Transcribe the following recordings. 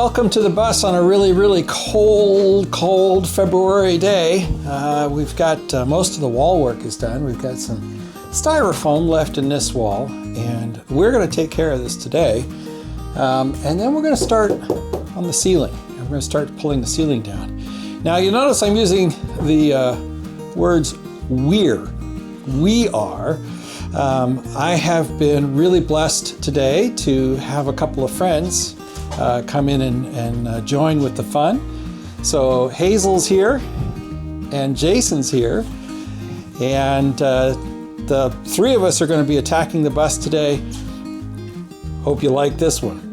welcome to the bus on a really cold February day. We've got most of the wall work is done. We've got some styrofoam left in this wall, and we're going to take care of this today. And then we're going to start on the ceiling. We're going to start pulling the ceiling down. Now you notice I'm using the words we are. I have been really blessed today to have a couple of friends come in and join with the fun. So Hazel's here and Jason's here, and the three of us are going to be attacking the bus today. Hope you like this one.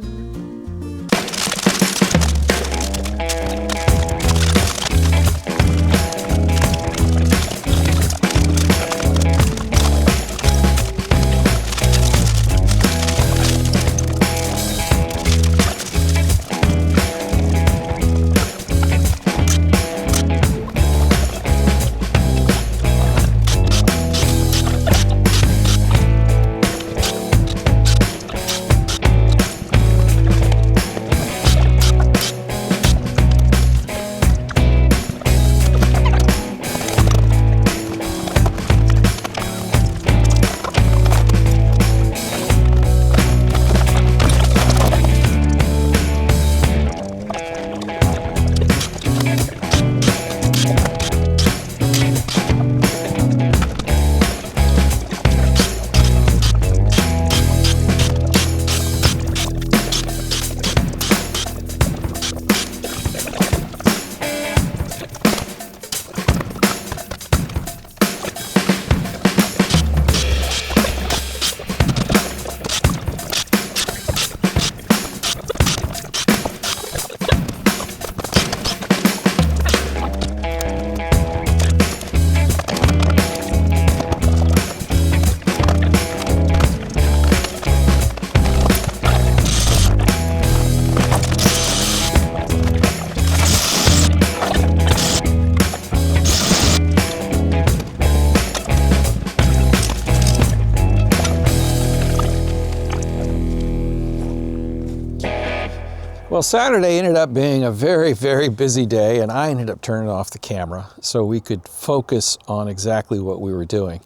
Well, Saturday ended up being a very busy day, and I ended up turning off the camera so we could focus on exactly what we were doing.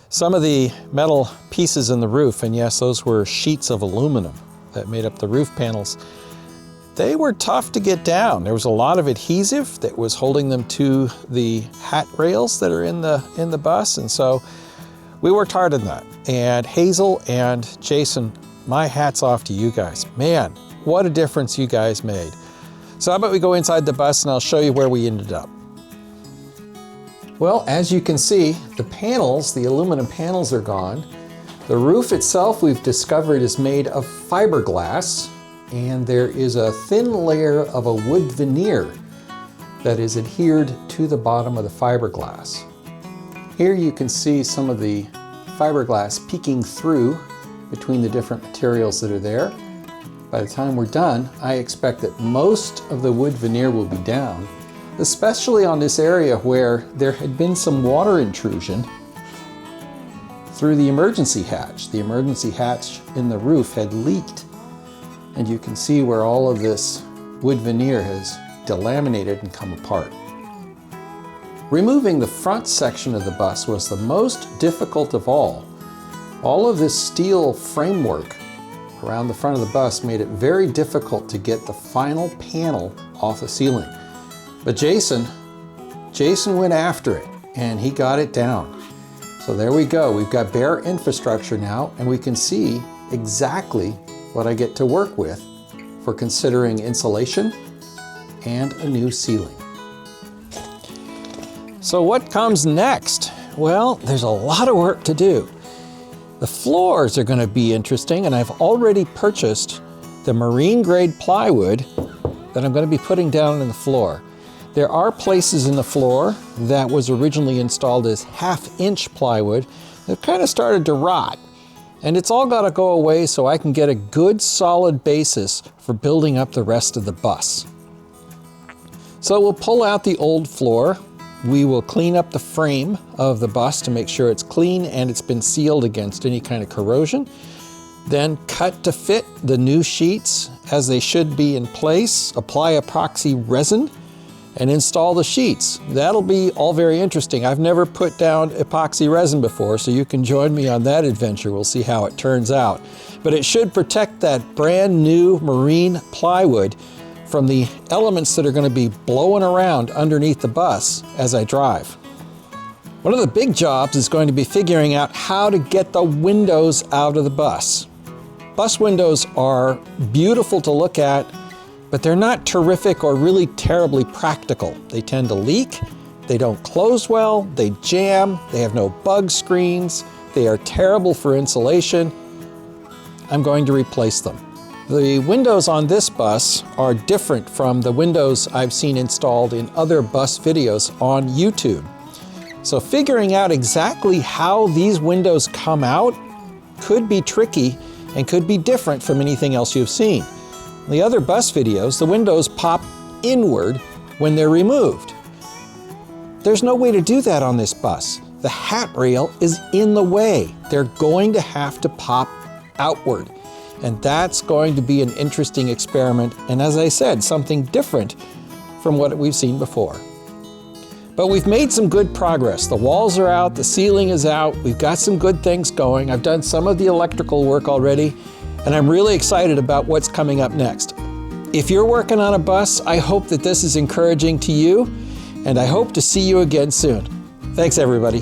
Some of the metal pieces in the roof, and yes, those were sheets of aluminum that made up the roof panels, they were tough to get down. There was a lot of adhesive that was holding them to the hat rails that are in the bus, and so we worked hard on that. And Hazel and Jason, my hat's off to you guys. Man, what a difference you guys made. So how about we go inside the bus and I'll show you where we ended up. Well, as you can see, the panels, the aluminum panels are gone. The roof itself we've discovered is made of fiberglass, and there is a thin layer of a wood veneer that is adhered to the bottom of the fiberglass. Here you can see some of the fiberglass peeking through between the different materials that are there. By the time we're done, I expect that most of the wood veneer will be down, especially on this area where there had been some water intrusion through the emergency hatch. The emergency hatch in the roof had leaked, and you can see where all of this wood veneer has delaminated and come apart. Removing the front section of the bus was the most difficult of all. All of this steel framework around the front of the bus made it very difficult to get the final panel off the ceiling. But Jason went after it, and he got it down. So there we go. We've got bare infrastructure now, and we can see exactly what I get to work with for considering insulation and a new ceiling. So what comes next? Well, there's a lot of work to do. The floors are going to be interesting, and I've already purchased the marine grade plywood that I'm going to be putting down in the floor. There are places in the floor that was originally installed as 1/2-inch plywood that kind of started to rot, and it's all got to go away so I can get a good solid basis for building up the rest of the bus. So we'll pull out the old floor. We will clean up the frame of the bus to make sure it's clean and it's been sealed against any kind of corrosion. Then cut to fit the new sheets as they should be in place, apply epoxy resin, and install the sheets. That'll be all very interesting. I've never put down epoxy resin before, so you can join me on that adventure. We'll see how it turns out. But it should protect that brand new marine plywood from the elements that are going to be blowing around underneath the bus as I drive. One of the big jobs is going to be figuring out how to get the windows out of the bus. Bus windows are beautiful to look at, but they're not terrific or really terribly practical. They tend to leak, they don't close well, they jam, they have no bug screens, they are terrible for insulation. I'm going to replace them. The windows on this bus are different from the windows I've seen installed in other bus videos on YouTube. So figuring out exactly how these windows come out could be tricky and could be different from anything else you've seen. In the other bus videos, the windows pop inward when they're removed. There's no way to do that on this bus. The hat rail is in the way. They're going to have to pop outward. And that's going to be an interesting experiment, and as I said, something different from what we've seen before. But we've made some good progress. The walls are out, the ceiling is out, we've got some good things going. I've done some of the electrical work already, and I'm really excited about what's coming up next. If you're working on a bus, I hope that this is encouraging to you, and I hope to see you again soon. Thanks, everybody.